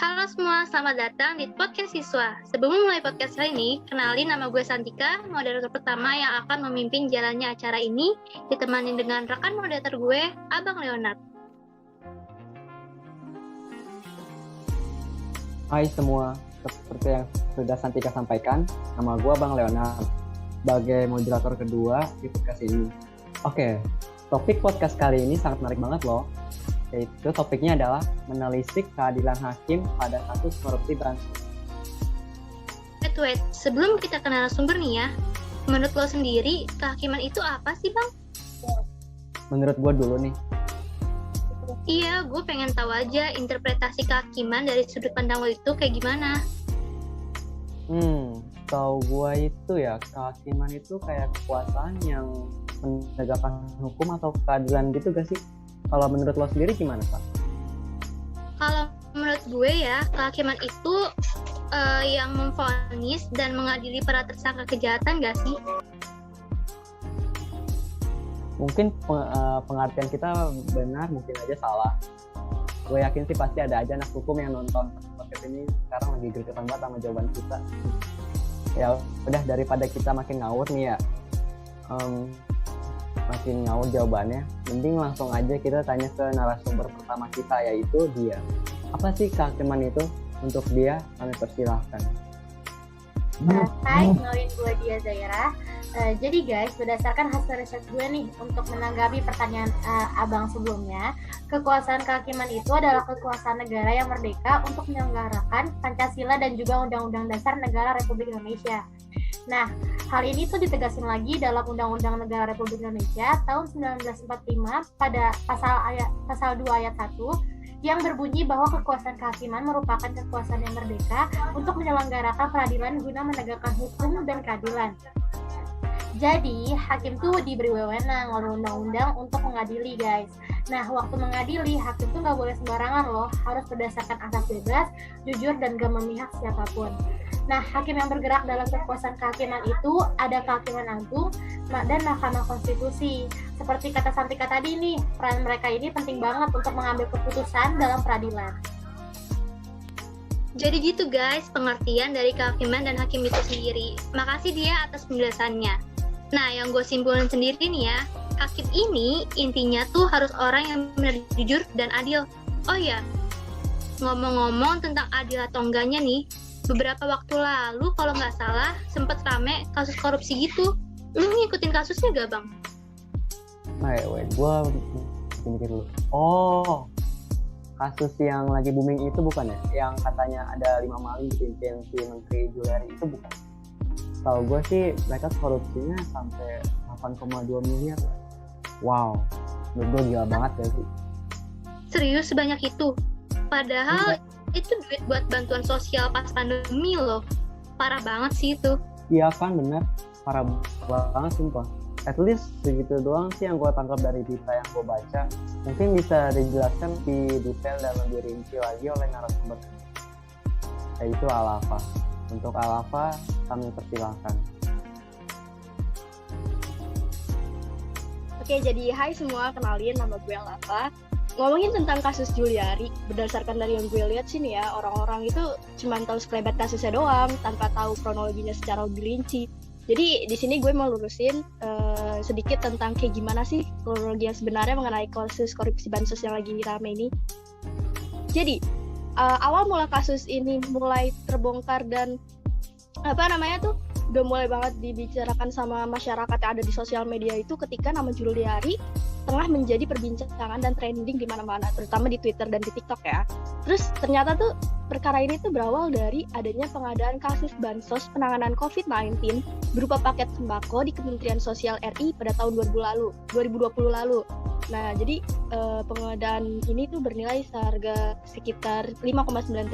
Halo semua, selamat datang di Podcast Siswa. Sebelum mulai podcast kali ini, kenalin nama gue Santika, moderator pertama yang akan memimpin jalannya acara ini, ditemani dengan rekan moderator gue, Abang Leonard. Hai semua, seperti yang sudah Santika sampaikan, nama gue Abang Leonard, sebagai moderator kedua di podcast ini. Oke, topik podcast kali ini sangat menarik banget loh. Yaitu topiknya adalah menelisik keadilan hakim pada kasus korupsi bansos. Wait, sebelum kita ke narasumber nih ya, menurut lo sendiri, kehakiman itu apa sih Bang? Menurut gue dulu nih. Iya, gue pengen tahu aja interpretasi kehakiman dari sudut pandang lo itu kayak gimana. Tahu gue itu ya, kehakiman itu kayak kekuasaan yang menegakkan hukum atau keadilan gitu gak sih? Kalau menurut lo sendiri gimana, Pak? Kalau menurut gue ya, kehakiman itu yang memvonis dan mengadili para tersangka kejahatan gak sih? Mungkin pengertian kita benar, mungkin aja salah. Gue yakin sih pasti ada aja anak hukum yang nonton podcast ini sekarang lagi gregetan banget sama jawaban kita. Ya udah, daripada kita makin ngawur nih ya, makin ngawur jawabannya, mending langsung aja kita tanya ke narasumber pertama kita, yaitu dia. Apa sih kehakiman itu? Untuk dia, kami persilahkan. Hai, kenalin gue Dia Zaira. Jadi guys, berdasarkan hasil riset gue nih, untuk menanggapi pertanyaan abang sebelumnya, kekuasaan kehakiman itu adalah kekuasaan negara yang merdeka untuk menyelenggarakan Pancasila dan juga Undang-Undang Dasar Negara Republik Indonesia. Nah, hal ini tuh ditegasin lagi dalam Undang-Undang Negara Republik Indonesia tahun 1945 pada pasal 2 ayat 1 yang berbunyi bahwa kekuasaan kehakiman merupakan kekuasaan yang merdeka untuk menyelenggarakan peradilan guna menegakkan hukum dan keadilan. Jadi, hakim tuh diberi wewenang oleh undang-undang untuk mengadili, guys. Nah, waktu mengadili, hakim tuh nggak boleh sembarangan loh, harus berdasarkan asas bebas, jujur, dan gak memihak siapapun. Nah, hakim yang bergerak dalam kekuasaan kehakiman itu ada kehakiman agung dan Mahkamah Konstitusi. Seperti kata Santika tadi nih, peran mereka ini penting banget untuk mengambil keputusan dalam peradilan. Jadi gitu guys, pengertian dari kehakiman dan hakim itu sendiri. Makasih dia atas penjelasannya. Nah, yang gue simpulin sendiri nih ya, hakim ini intinya tuh harus orang yang benar, jujur, dan adil. Oh iya, ngomong-ngomong tentang adil atau enggaknya nih, beberapa waktu lalu kalau nggak salah sempet rame kasus korupsi gitu. Lu ngikutin kasusnya gak Bang? Wait, gue mikir dulu. Oh, kasus yang lagi booming itu bukan ya? Yang katanya ada 5 maling dipimpin si Menteri Juliari itu bukan? Tahu gue sih mereka korupsinya sampai 8,2 miliar. Wow, menurut gue gila banget ya sih. Serius sebanyak itu? Padahal itu duit buat bantuan sosial pas pandemi loh. Parah banget sih itu. Iya kan, bener. Parah banget sumpah. At least segitu doang sih yang gue tangkap dari berita yang gue baca. Mungkin bisa dijelaskan di detail dan lebih rinci lagi oleh narasumber, yaitu Alafa. Untuk Alafa, kami persilahkan. Oke, jadi hai semua, kenalin nama gue Alafa. Ngomongin tentang kasus Juliari, berdasarkan dari yang gue lihat sih nih ya, orang-orang itu cuma tahu sekelebat kasusnya doang, tanpa tahu kronologinya secara lebih rinci. Jadi di sini gue mau lurusin sedikit tentang kayak gimana sih kronologi yang sebenarnya mengenai kasus korupsi bansos yang lagi rame ini. Jadi awal mula kasus ini mulai terbongkar dan udah mulai banget dibicarakan sama masyarakat yang ada di sosial media itu ketika nama Juliari tengah menjadi perbincangan dan trending di mana-mana, terutama di Twitter dan di TikTok ya. Terus ternyata tuh perkara ini tuh berawal dari adanya pengadaan kasus bansos penanganan COVID-19 berupa paket sembako di Kementerian Sosial RI pada tahun 2020 lalu. Nah, jadi pengadaan ini tuh bernilai seharga sekitar 5,9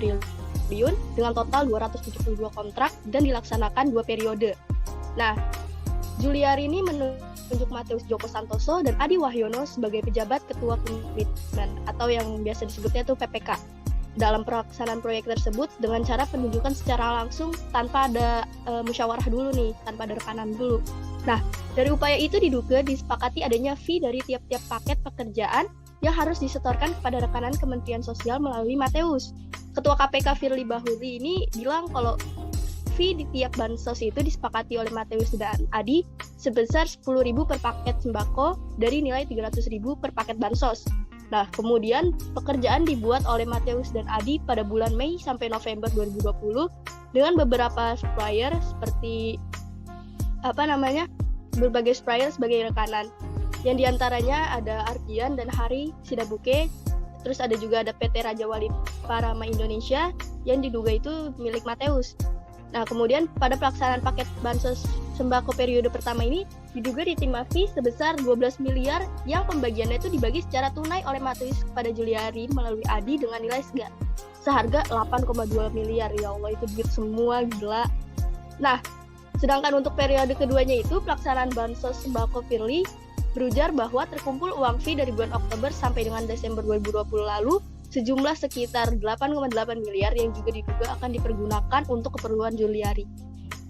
triliun dengan total 272 kontrak dan dilaksanakan 2 periode. Nah, Juliari ini menunjuk Matius Joko Santoso dan Adi Wahyono sebagai pejabat ketua komitmen atau yang biasa disebutnya tuh PPK dalam pelaksanaan proyek tersebut dengan cara penunjukan secara langsung tanpa ada musyawarah dulu nih, tanpa ada rekanan dulu. Nah, dari upaya itu diduga disepakati adanya fee dari tiap-tiap paket pekerjaan yang harus disetorkan kepada rekanan Kementerian Sosial melalui Mateus. Ketua KPK Firly Bahuri ini bilang kalau fee di tiap bansos itu disepakati oleh Mateus dan Adi sebesar 10.000 per paket sembako dari nilai 300.000 per paket bansos. Nah, kemudian pekerjaan dibuat oleh Mateus dan Adi pada bulan Mei sampai November 2020 dengan beberapa supplier seperti berbagai supplier sebagai rekanan. Yang diantaranya ada Ardian dan Hari Sidabuke, terus ada juga PT Raja Wali Parama Indonesia yang diduga itu milik Mateus. Nah, kemudian pada pelaksanaan paket bansos sembako periode pertama ini diduga diterima fee sebesar 12 miliar yang pembagiannya itu dibagi secara tunai oleh Mateus kepada Juliari melalui Adi dengan nilai seharga 8,2 miliar. Ya Allah, itu duit semua, gila. Nah, sedangkan untuk periode keduanya itu pelaksanaan bansos sembako Firly berujar bahwa terkumpul uang fee dari bulan Oktober sampai dengan Desember 2020 lalu sejumlah sekitar 8,8 miliar yang juga diduga akan dipergunakan untuk keperluan Juliari.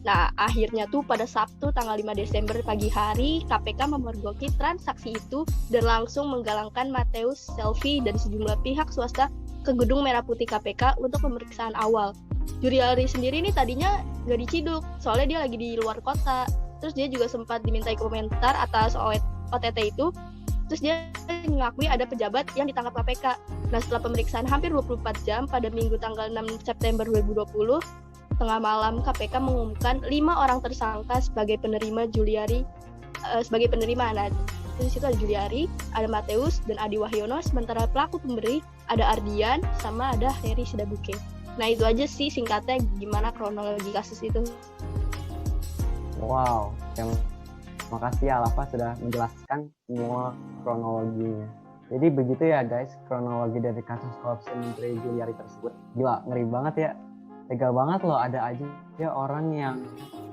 Nah, akhirnya tuh pada Sabtu tanggal 5 Desember pagi hari, KPK memergoki transaksi itu dan langsung menggalangkan Mateus, Selvi, dan sejumlah pihak swasta ke Gedung Merah Putih KPK untuk pemeriksaan awal. Juliari sendiri ini tadinya nggak diciduk, soalnya dia lagi di luar kota. Terus dia juga sempat dimintai komentar atas OTT itu. Terus dia mengakui ada pejabat yang ditangkap KPK. Nah, setelah pemeriksaan hampir 24 jam pada Minggu tanggal 6 September 2020, tengah malam KPK mengumumkan 5 orang tersangka sebagai penerima Juliari, sebagai penerima. Nah, di situ ada Juliari, ada Mateus dan Adi Wahyono, sementara pelaku pemberi ada Ardian sama ada Heri Sidabuke. Nah, itu aja sih singkatnya gimana kronologi kasus itu. Wow, terima kasih ya Lafa sudah menjelaskan semua kronologinya. Jadi begitu ya guys, kronologi dari kasus korupsi Menteri Juliari tersebut. Gila, ngeri banget ya. Tega banget loh, ada aja ya orang yang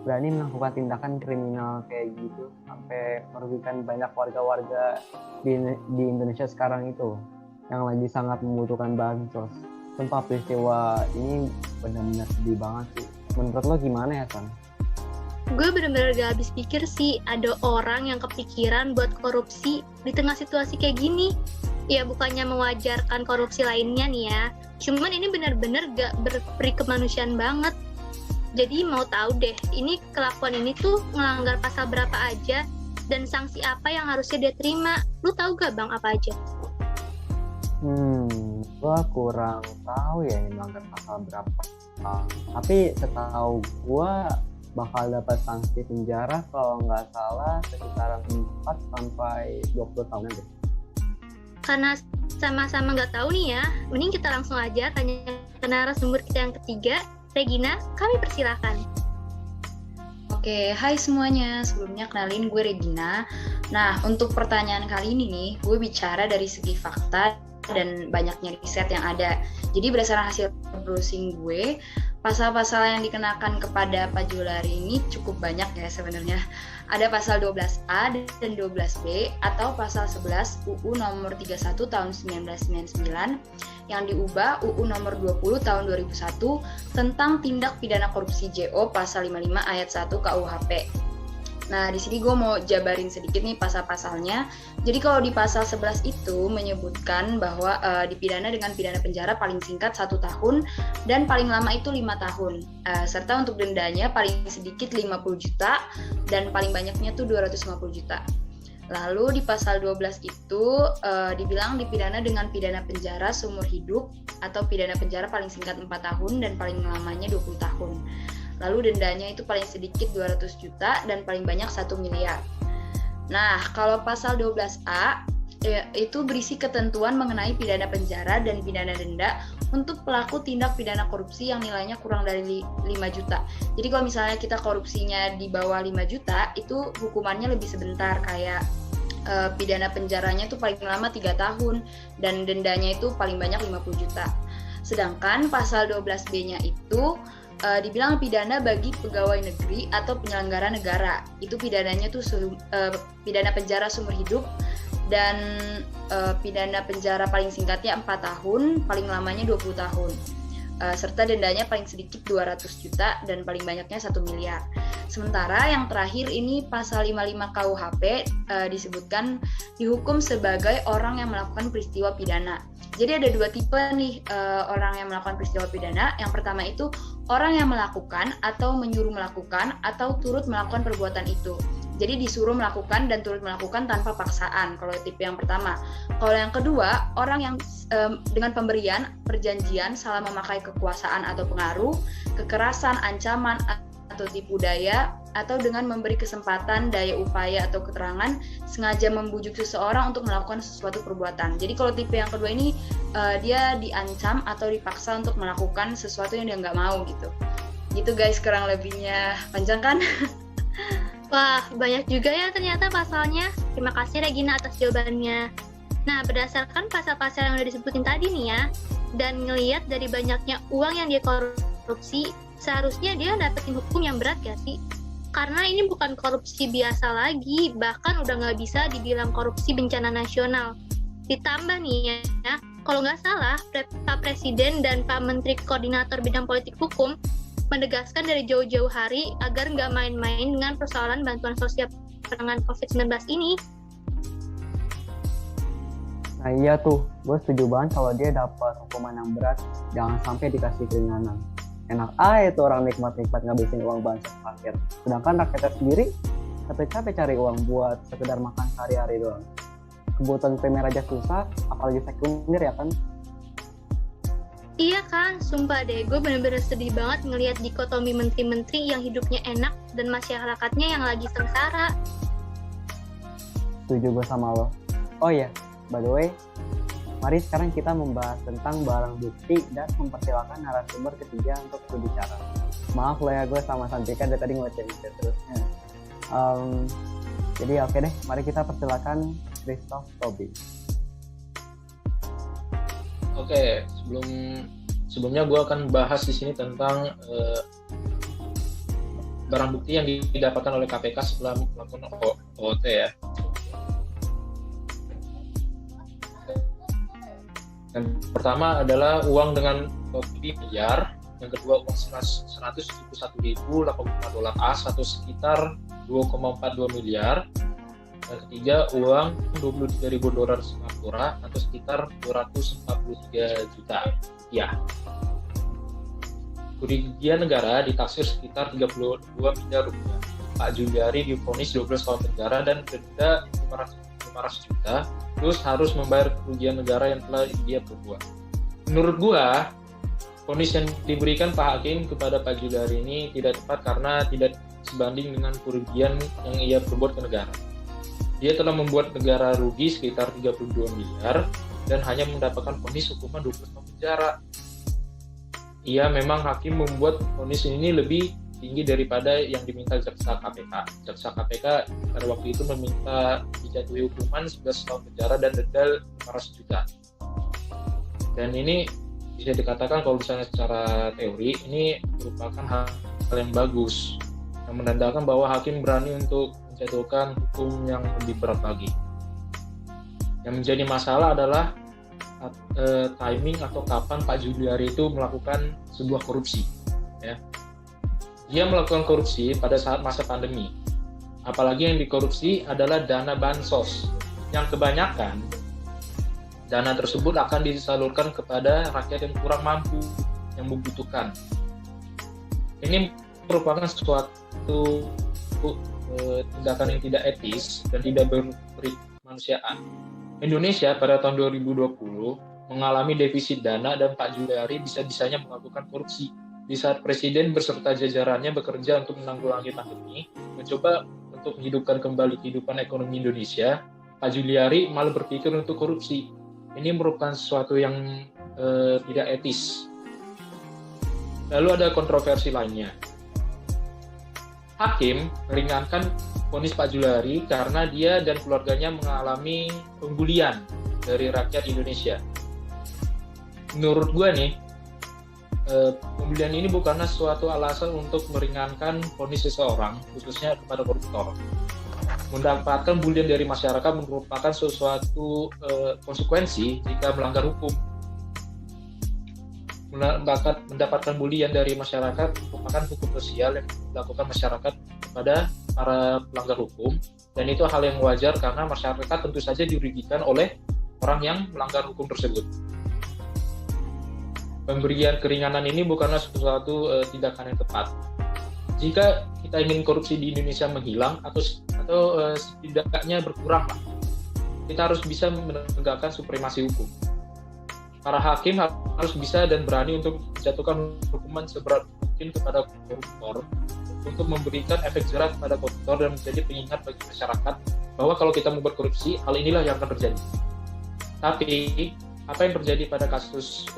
berani melakukan tindakan kriminal kayak gitu sampai merugikan banyak warga-warga di Indonesia sekarang itu yang lagi sangat membutuhkan bansos. Sumpah peristiwa ini benar-benar sedih banget sih. Menurut lo gimana ya, San? Gue bener-bener gak habis pikir sih ada orang yang kepikiran buat korupsi di tengah situasi kayak gini. Ya bukannya mewajarkan korupsi lainnya nih ya, cuman ini bener-bener gak berperi kemanusiaan banget. Jadi mau tahu deh, ini kelakuan ini tuh ngelanggar pasal berapa aja dan sanksi apa yang harusnya dia terima. Lu tahu gak Bang apa aja? Gue kurang tahu ya ini melanggar pasal berapa. Tapi setahu gue bakal dapat sanksi penjara kalau nggak salah sekitaran 4 sampai 20 tahun deh. Karena sama-sama nggak tahu nih ya, mending kita langsung aja tanya ke narasumber kita yang ketiga, Regina. Kami persilahkan. Oke, hai semuanya. Sebelumnya kenalin gue Regina. Nah, untuk pertanyaan kali ini nih, gue bicara dari segi fakta dan banyaknya riset yang ada. Jadi berdasarkan hasil browsing gue, pasal-pasal yang dikenakan kepada Pak Juliari ini cukup banyak ya sebenarnya. Ada pasal 12A dan 12B atau pasal 11 UU nomor 31 tahun 1999 yang diubah UU nomor 20 tahun 2001 tentang tindak pidana korupsi JO pasal 55 ayat 1 KUHP. Nah, di sini gue mau jabarin sedikit nih pasal-pasalnya. Jadi kalau di pasal 11 itu menyebutkan bahwa dipidana dengan pidana penjara paling singkat 1 tahun dan paling lama itu 5 tahun. Serta untuk dendanya paling sedikit 50 juta dan paling banyaknya tuh 250 juta. Lalu di pasal 12 itu dibilang dipidana dengan pidana penjara seumur hidup atau pidana penjara paling singkat 4 tahun dan paling lamanya 20 tahun. Lalu dendanya itu paling sedikit 200 juta dan paling banyak 1 miliar. Nah, kalau pasal 12A itu berisi ketentuan mengenai pidana penjara dan pidana denda untuk pelaku tindak pidana korupsi yang nilainya kurang dari 5 juta. Jadi kalau misalnya kita korupsinya di bawah 5 juta, itu hukumannya lebih sebentar, kayak pidana penjaranya itu paling lama 3 tahun dan dendanya itu paling banyak 50 juta. Sedangkan pasal 12B-nya itu dibilang pidana bagi pegawai negeri atau penyelenggara negara. Itu pidananya tuh pidana penjara seumur hidup dan pidana penjara paling singkatnya 4 tahun, paling lamanya 20 tahun. serta dendanya paling sedikit 200 juta dan paling banyaknya 1 miliar. Sementara yang terakhir ini pasal 55 KUHP disebutkan dihukum sebagai orang yang melakukan peristiwa pidana. Jadi ada 2 tipe nih orang yang melakukan peristiwa pidana. Yang pertama itu orang yang melakukan atau menyuruh melakukan atau turut melakukan perbuatan itu. Jadi disuruh melakukan dan turut melakukan tanpa paksaan, kalau tipe yang pertama. Kalau yang kedua, orang yang dengan pemberian, perjanjian, salah memakai kekuasaan atau pengaruh, kekerasan, ancaman, atau tipu daya, atau dengan memberi kesempatan, daya upaya, atau keterangan, sengaja membujuk seseorang untuk melakukan sesuatu perbuatan. Jadi kalau tipe yang kedua ini, dia diancam atau dipaksa untuk melakukan sesuatu yang dia nggak mau gitu. Gitu guys, kurang lebihnya. Panjang kan? Wah, banyak juga ya ternyata pasalnya. Terima kasih Regina atas jawabannya. Nah, berdasarkan pasal-pasal yang udah disebutin tadi nih ya, dan ngelihat dari banyaknya uang yang dia korupsi, seharusnya dia dapetin hukum yang berat gak sih? Karena ini bukan korupsi biasa lagi, bahkan udah nggak bisa dibilang korupsi bencana nasional. Ditambah nih ya, kalau nggak salah, Pak Presiden dan Pak Menteri Koordinator Bidang Politik Hukum menegaskan dari jauh-jauh hari agar nggak main-main dengan persoalan bantuan sosial penanganan COVID-19 ini. Nah iya tuh, gue setuju banget kalau dia dapat hukuman yang berat, jangan sampai dikasih keringanan. Enak aja tuh orang nikmat-nikmat ngabisin uang bansos rakyat. Sedangkan rakyatnya sendiri capek-capek cari uang buat sekedar makan sehari-hari doang. Kebutuhan primer aja susah, apalagi sekunder ya kan? Iya kan, sumpah deh, gue bener-bener sedih banget ngelihat dikotomi menteri-menteri yang hidupnya enak dan masyarakatnya yang lagi sengsara. Setuju gue sama lo. Oh iya, by the way, mari sekarang kita membahas tentang barang bukti dan mempersilakan narasumber ketiga untuk berbicara. Maaf lo ya, gue sama Santika dari tadi ngoceh-ngoceh terusnya. Jadi oke deh, mari kita persilakan Christoph Tobi. Oke, sebelumnya gue akan bahas di sini tentang barang bukti yang didapatkan oleh KPK setelah melakukan OOT ya. Yang pertama adalah uang dengan topi miliar, yang kedua uang 171.081 $, atau sekitar 2,42 miliar. Yang ketiga uang $23.000 Singapura atau sekitar 243 juta rupiah. Kerugian negara ditaksir sekitar 32 miliar rupiah. Pak Juliari divonis 12 tahun penjara dan denda 500 juta, terus harus membayar kerugian negara yang telah dia perbuat. Menurut gua, vonis yang diberikan Pak Hakim kepada Pak Juliari ini tidak tepat karena tidak sebanding dengan kerugian yang ia perbuat ke negara. Dia telah membuat negara rugi sekitar 32 miliar dan hanya mendapatkan vonis hukuman 20 tahun penjara. Ia memang hakim membuat vonis ini lebih tinggi daripada yang diminta jaksa KPK. Jaksa KPK pada waktu itu meminta dijatuhi hukuman 11 tahun penjara dan denda 500 juta. Dan ini bisa dikatakan kalau misalnya secara teori ini merupakan hal yang bagus, yang menandakan bahwa hakim berani untuk menjatuhkan hukum yang lebih berat lagi. Yang menjadi masalah adalah timing atau kapan Pak Juliari itu melakukan sebuah korupsi. Ya. Dia melakukan korupsi pada saat masa pandemi. Apalagi yang dikorupsi adalah dana bansos, yang kebanyakan dana tersebut akan disalurkan kepada rakyat yang kurang mampu, yang membutuhkan. Ini merupakan suatu tindakan yang tidak etis dan tidak berkemanusiaan. Indonesia pada tahun 2020 mengalami defisit dana dan Pak Juliari bisa-bisanya melakukan korupsi. Di saat Presiden beserta jajarannya bekerja untuk menanggulangi pandemi, mencoba untuk menghidupkan kembali kehidupan ekonomi Indonesia, Pak Juliari malah berpikir untuk korupsi. Ini merupakan sesuatu yang tidak etis. Lalu ada kontroversi lainnya. Hakim meringankan vonis Pak Juliari karena dia dan keluarganya mengalami pembulian dari rakyat Indonesia. Menurut gue nih, pembulian ini bukanlah suatu alasan untuk meringankan vonis seseorang, khususnya kepada koruptor. Mendapatkan bulian dari masyarakat merupakan sesuatu konsekuensi jika melanggar hukum. mendapatkan bulian dari masyarakat merupakan hukum sosial yang dilakukan masyarakat kepada para pelanggar hukum, dan itu hal yang wajar karena masyarakat tentu saja dirugikan oleh orang yang melanggar hukum tersebut. Pemberian keringanan ini bukanlah sesuatu tindakan yang tepat. Jika kita ingin korupsi di Indonesia menghilang atau setidaknya berkurang, kita harus bisa menegakkan supremasi hukum. Para hakim harus bisa dan berani untuk menjatuhkan hukuman seberat mungkin kepada koruptor, untuk memberikan efek jerah kepada koruptor dan menjadi pengingat bagi masyarakat bahwa kalau kita mau berkorupsi, hal inilah yang akan terjadi. Tapi apa yang terjadi pada kasus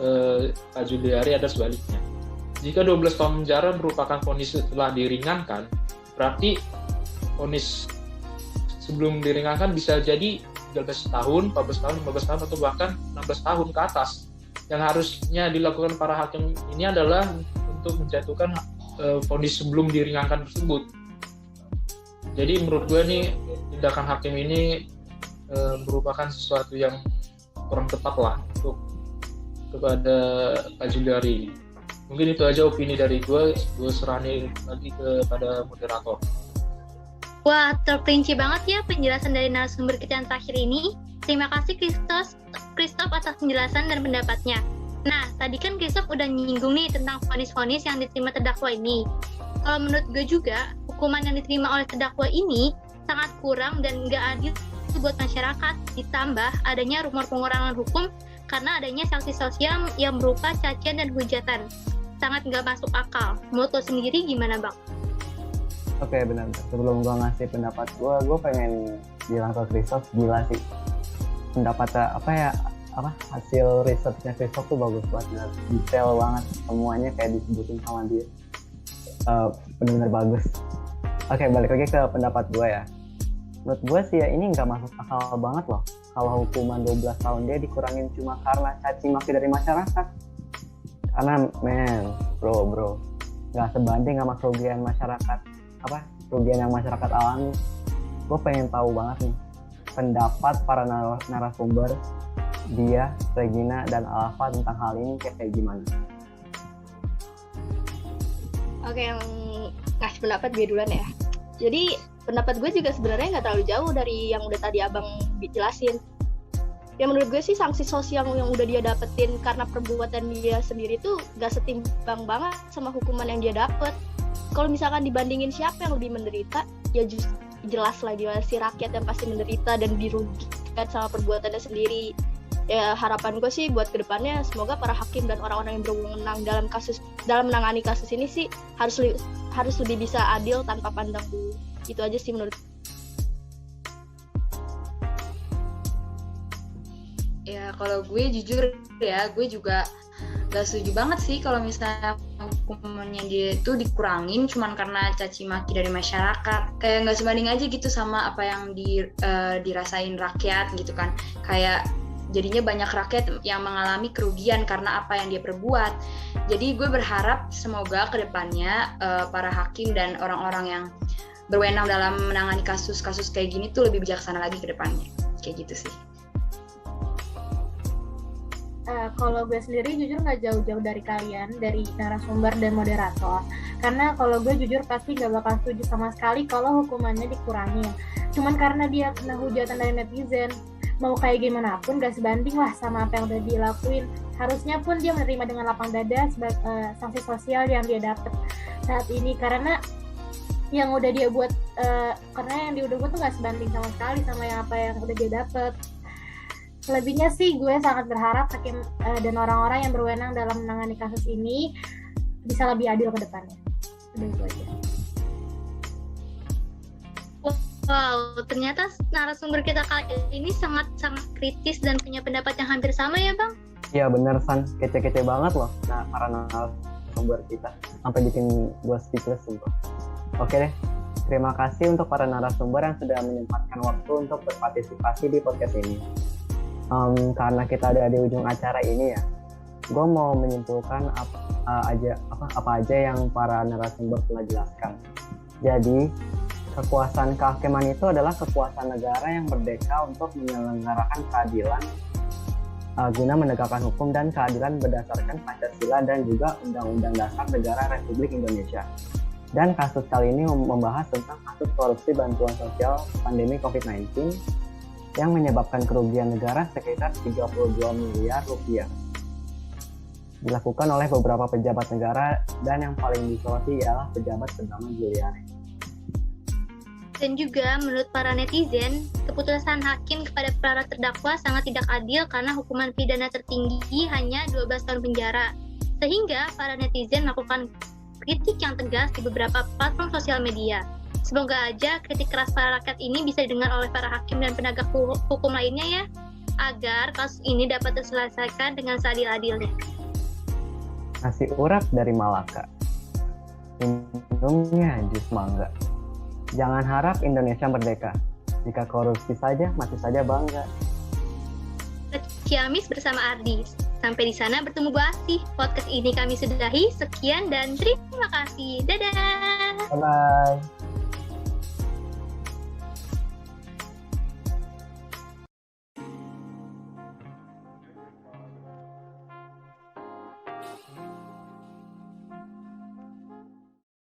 Pak Juliari adalah sebaliknya. Jika 12 tahun penjara merupakan vonis setelah diringankan, berarti vonis sebelum diringankan bisa jadi 13 tahun, 14 tahun, 15 tahun, atau bahkan 16 tahun ke atas. Yang harusnya dilakukan para hakim ini adalah untuk menjatuhkan vonis sebelum diringankan tersebut. Jadi menurut gue nih, tindakan hakim ini merupakan sesuatu yang kurang tepat lah untuk kepada Pak Juliari. Mungkin itu aja opini dari gue serahin lagi kepada moderator. Wah, terperinci banget ya penjelasan dari narasumber kita yang terakhir ini. Terima kasih Christoph atas penjelasan dan pendapatnya. Nah, tadi kan Christoph udah nyinggung nih tentang vonis-vonis yang diterima terdakwa ini. Kalau menurut gue juga, hukuman yang diterima oleh terdakwa ini sangat kurang dan nggak adil buat masyarakat, ditambah adanya rumor pengurangan hukum karena adanya sanksi sosial yang berupa cacian dan hujatan. Sangat nggak masuk akal. Menurut lo sendiri gimana, Bang? Oke, benar. Sebelum gue ngasih pendapat gue pengen bilang ke Christoph, gila sih. Pendapatnya hasil risetnya Christoph tuh bagus banget, detail banget, semuanya kayak disebutin sama dia. Benar-benar bagus. Oke, balik lagi ke pendapat gue ya. Menurut gue sih ya ini nggak masuk akal banget loh kalau hukuman 12 tahun dia dikurangin cuma karena caci maki dari masyarakat. Karena bro nggak sebanding sama kerugian masyarakat, kerugian yang masyarakat alami. Gue pengen tahu banget nih pendapat para narasumber, dia, Regina, dan Alfa tentang hal ini kayak gimana. Oke, yang ngasih pendapat gue duluan ya. Jadi pendapat gue juga sebenarnya nggak terlalu jauh dari yang udah tadi abang jelasin. Ya menurut gue sih sanksi sosial yang udah dia dapetin karena perbuatan dia sendiri tuh nggak setimbang banget sama hukuman yang dia dapet. Kalau misalkan dibandingin siapa yang lebih menderita, ya jelas lah si rakyat yang pasti menderita dan dirugikan sama perbuatannya sendiri. Ya harapan gue sih buat kedepannya semoga para hakim dan orang-orang yang berwenang dalam menangani kasus ini sih harus lebih bisa adil tanpa pandang bulu. Itu aja sih menurut. Ya kalau gue jujur ya, gue juga gak setuju banget sih kalau misalnya hukumannya dia itu dikurangin cuman karena caci maki dari masyarakat. Kayak gak sebanding aja gitu sama apa yang dirasain rakyat gitu kan. Kayak jadinya banyak rakyat yang mengalami kerugian karena apa yang dia perbuat. Jadi gue berharap semoga kedepannya para hakim dan orang-orang yang berwenang dalam menangani kasus-kasus kayak gini tuh lebih bijaksana lagi ke depannya. Kayak gitu sih. Kalau gue sendiri jujur nggak jauh-jauh dari kalian, dari narasumber dan moderator. Karena kalau gue jujur pasti nggak bakal setuju sama sekali kalau hukumannya dikurangin. Cuman karena dia kena hujatan dari netizen, mau kayak gimana pun gak sebanding lah sama apa yang udah dilakuin. Harusnya pun dia menerima dengan lapang dada sanksi sosial yang dia dapet saat ini. Karena yang udah dia buat, karena yang dia udah buat tuh gak sebanding sama sekali sama apa yang udah dia dapet. Selebihnya sih gue sangat berharap hakim dan orang-orang yang berwenang dalam menangani kasus ini bisa lebih adil ke depannya. Udah itu aja. Wow, ternyata narasumber kita kali ini sangat-sangat kritis dan punya pendapat yang hampir sama ya, Bang? Iya bener, San. Kece-kece banget loh para narasumber kita. Sampai bikin gue speechless sumpah. Oke deh, terima kasih untuk para narasumber yang sudah menyempatkan waktu untuk berpartisipasi di podcast ini. Karena kita ada di ujung acara ini ya, gue mau menyimpulkan apa aja yang para narasumber telah jelaskan. Jadi, kekuasaan kehakiman itu adalah kekuasaan negara yang merdeka untuk menyelenggarakan keadilan guna menegakkan hukum dan keadilan berdasarkan Pancasila dan juga Undang-Undang Dasar Negara Republik Indonesia. Dan kasus kali ini membahas tentang kasus korupsi bantuan sosial pandemi COVID-19 yang menyebabkan kerugian negara sekitar 32 miliar rupiah. Dilakukan oleh beberapa pejabat negara dan yang paling disoroti ialah pejabat pertama Juliari. Dan juga menurut para netizen, keputusan hakim kepada para terdakwa sangat tidak adil karena hukuman pidana tertinggi hanya 12 tahun penjara. Sehingga para netizen melakukan kritik yang tegas di beberapa platform sosial media. Semoga aja kritik keras para rakyat ini bisa didengar oleh para hakim dan penegak hukum lainnya ya, agar kasus ini dapat terselesaikan dengan seadil-adilnya. Nasi urap dari Malaka, minumnya jus mangga. Jangan harap Indonesia merdeka. Jika korupsi saja, masih saja bangga. Ciamis bersama Ardi. Sampai di sana bertemu Bu Asih. Podcast ini kami sudahi. Sekian dan terima kasih. Dadah. Bye-bye.